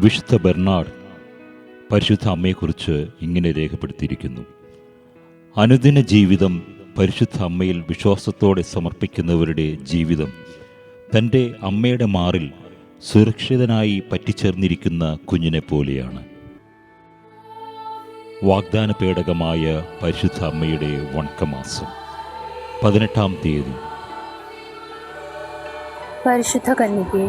വിശുദ്ധ ബെർണാഡ് പരിശുദ്ധ അമ്മയെക്കുറിച്ച് ഇങ്ങനെ രേഖപ്പെടുത്തിയിരിക്കുന്നു: അനുദിന ജീവിതം പരിശുദ്ധ അമ്മയിൽ വിശ്വാസത്തോടെ സമർപ്പിക്കുന്നവരുടെ ജീവിതം തൻ്റെ അമ്മയുടെ മാറിൽ സുരക്ഷിതനായി പറ്റിച്ചേർന്നിരിക്കുന്ന കുഞ്ഞിനെ പോലെയാണ്. വാഗ്ദാന പേടകമായ പരിശുദ്ധ അമ്മയുടെ വണക്കമാസം 18-ാം തീയതി. പരിശുദ്ധ കന്യകെ,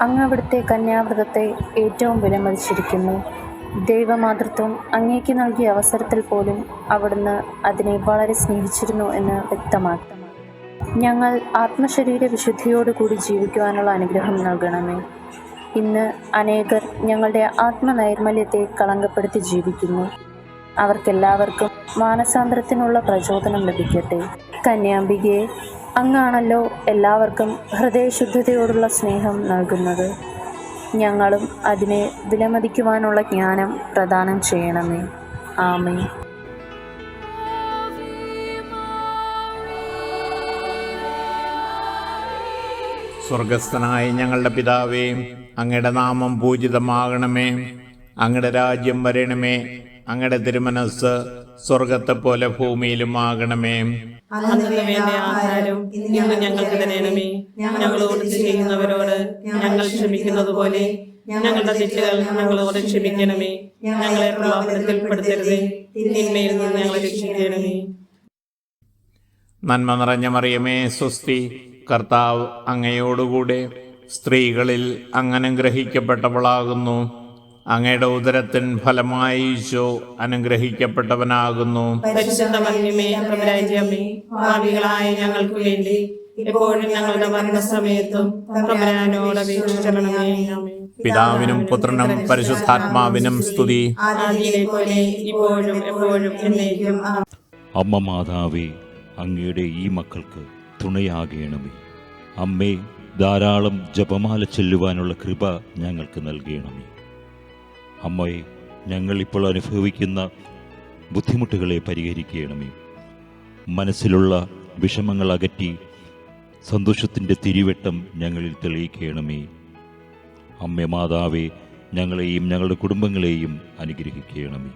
അങ്ങ് അവിടുത്തെ കന്യാവ്രതത്തെ ഏറ്റവും വിലമതിച്ചിരിക്കുന്നു. ദൈവമാതൃത്വം അങ്ങേക്ക് നൽകിയ അവസരത്തിൽ പോലും അവിടുന്ന് അതിനെ വളരെ സ്നേഹിച്ചിരുന്നു എന്ന് വ്യക്തമാക്കി. ഞങ്ങൾ ആത്മശരീര വിശുദ്ധിയോടുകൂടി ജീവിക്കുവാനുള്ള അനുഗ്രഹം നൽകണമേ. ഇന്ന് അനേകർ ഞങ്ങളുടെ ആത്മനൈർമല്യത്തെ കളങ്കപ്പെടുത്തി ജീവിക്കുന്നു. അവർക്കെല്ലാവർക്കും മാനസാന്തരത്തിനുള്ള പ്രചോദനം ലഭിക്കട്ടെ. കന്യാംബികയെ, അങ്ങാണല്ലോ എല്ലാവർക്കും ഹൃദയശുദ്ധതയോടുള്ള സ്നേഹം നൽകുന്നത്. ഞങ്ങളും അതിനെ വിലമതിക്കുവാനുള്ള ജ്ഞാനം പ്രദാനം ചെയ്യണമേ. ആമേൻ. സ്വർഗസ്ഥനായ ഞങ്ങളുടെ പിതാവേ, അങ്ങയുടെ നാമം പൂജിതമാകണമേ. അങ്ങയുടെ രാജ്യം വരണമേ. അങ്ങയുടെ തിരുമനസ് സ്വർഗത്തെ പോലെ ഭൂമിയിലും ആകണമേ. അന്നത്തെ വേണ്ട ആഹാരം ഇന്ന് ഞങ്ങൾക്ക് തരണമേ. ഞങ്ങളോട് ചെയ്യുന്നവരോട് ഞങ്ങൾ ക്ഷമിക്കുന്നത് പോലെ ഞങ്ങളുടെ തെറ്റുകൾ ഞങ്ങളോട് ക്ഷമിക്കണമേ. ഞങ്ങളെ പ്രലോഭനത്തിൽ പെടുത്തരുതേ, തിന്മയിൽ നിന്ന് ഞങ്ങളെ രക്ഷിക്കണമേ. നന്മ നിറഞ്ഞ മറിയമേ, സ്വസ്തി. കർത്താവ് അങ്ങയോടുകൂടെ സ്ത്രീകളിൽ അങ്ങ് അനുഗ്രഹിക്കപ്പെട്ടവളാകുന്നു. അങ്ങയുടെ ഉദരത്തിൻ ഫലമായി ഈശോ അനുഗ്രഹിക്കപ്പെട്ടവനാകുന്നു. പരിശുദ്ധ മറിയമേ, തമ്പുരാന്റെ അമ്മേ, പാപികളായ ഞങ്ങൾക്ക് വേണ്ടി എപ്പോഴും ഞങ്ങളുടെ മരണസമയത്തും തമ്പുരാനോട് അപേക്ഷിക്കണമേ. ആമേൻ. പിതാവിനും പുത്രനും പരിശുദ്ധാത്മാവിനും സ്തുതി. ആദിയിലെ പോലെ ഇപ്പോഴും എപ്പോഴും എന്നേക്കും. അമ്മ മാതാവേ, അങ്ങയുടെ ഈ മക്കൾക്ക് തുണയാകണമേ. അമ്മേ, ധാരാളം ജപമാല ചൊല്ലുവാനുള്ള കൃപ ഞങ്ങൾക്ക് നൽകണമേ. അമ്മയെ, ഞങ്ങളിപ്പോൾ അനുഭവിക്കുന്ന ബുദ്ധിമുട്ടുകളെ പരിഹരിക്കണമേ. മനസ്സിലുള്ള വിഷമങ്ങൾ അകറ്റി സന്തോഷത്തിൻ്റെ തിരിവെട്ടം ഞങ്ങളിൽ തെളിയിക്കണമേ. അമ്മേ മാതാവേ, ഞങ്ങളെയും ഞങ്ങളുടെ കുടുംബങ്ങളെയും അനുഗ്രഹിക്കണമേ.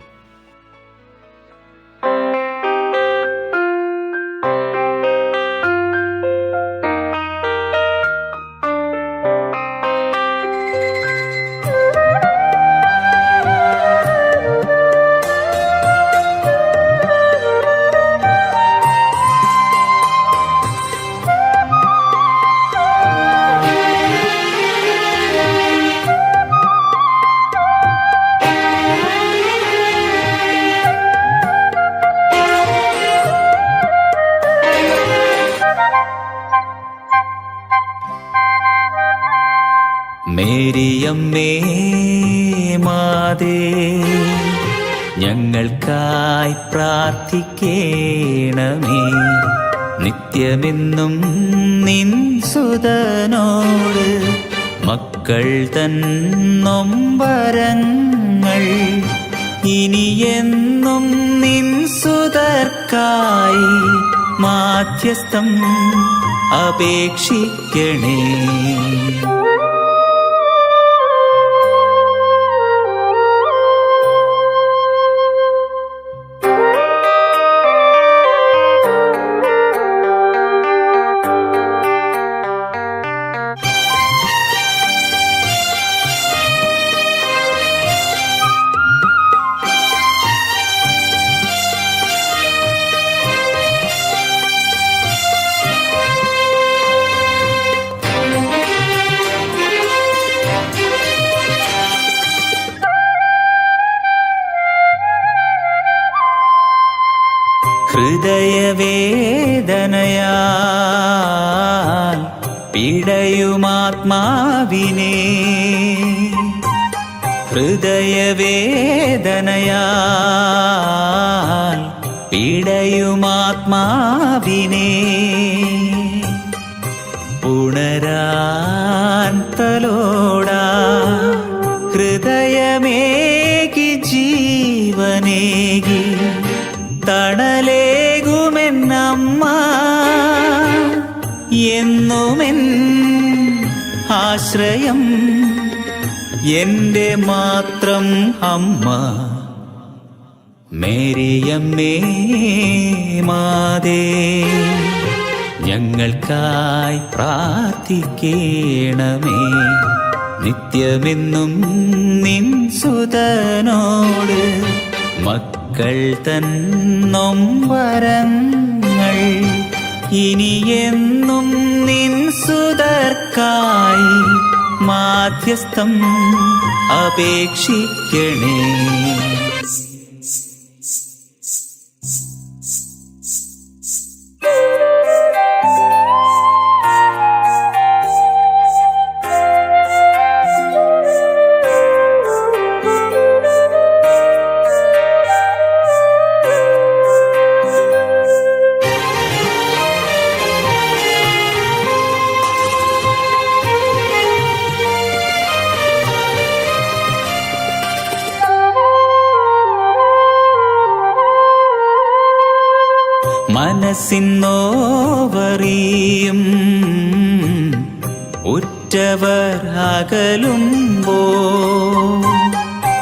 മേരിയമ്മേ മാതേ, ഞങ്ങൾക്കായി പ്രാർത്ഥിക്കേണമേ. നിത്യമെന്നും നിൻ സുതനോട് മക്കൾ തൻ നൊമ്പരങ്ങൾ ഇനിയെന്നും നിൻ സുതർക്കായി മാധ്യസ്ഥം അപേക്ഷിക്കണേ. ഹൃദയവേദനയാൽ പിടയുമാത്മാവിനെ, ഹൃദയവേദനയാൽ പിടയുമാത്മാവിനെ ഉണരാൻ തലോടാ ഹൃദയമേകി ജീവനേകി തണലേകുമെന്നമ്മ എന്നുമെൻ ആശ്രയം എന്റെ മാത്രം അമ്മ മേരിയമ്മേ മാതേ, ഞങ്ങൾക്കായി പ്രാർത്ഥിക്കണമേ. നിത്യമെന്നും നിൻ സുതനോട് മക്കൾ തന്നും വരങ്ങൾ ഇനിയെന്നും നിൻ സുതർക്കായി മാധ്യസ്ഥം അപേക്ഷിക്കണേ. മനസ്സിന്നോവറിയും ഉറ്റവർ അകലുമ്പോ,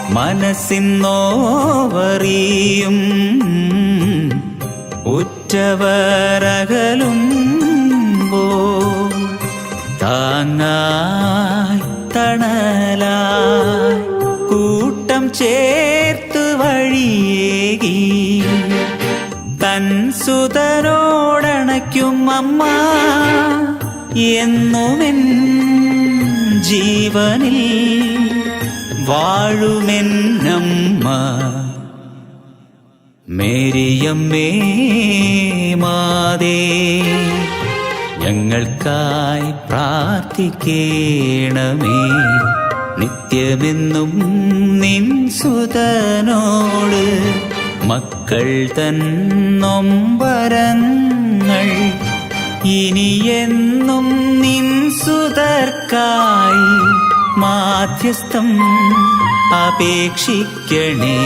മനസ്സിന്നോവറിയും ഉറ്റവർ അകലുമ്പോ, താങ്ങായി തണലായി കൂട്ടം ചേർത്ത് വഴിയേകി തൻ സുതരോടണയ്ക്കും അമ്മ എന്നുമെൻ ജീവനിൽ വാഴുമെന്നമ്മ. മേരിയമ്മേ മാതേ, ഞങ്ങൾക്കായി പ്രാർത്ഥിക്കണമേ. നിത്യമെന്നും നിൻ സുതനോട് മക്കൾ തന്നൊമ്പരങ്ങൾ ഇനിയെന്നും നിൻ സുതർക്കായി മാധ്യസ്ഥം അപേക്ഷിക്കണേ.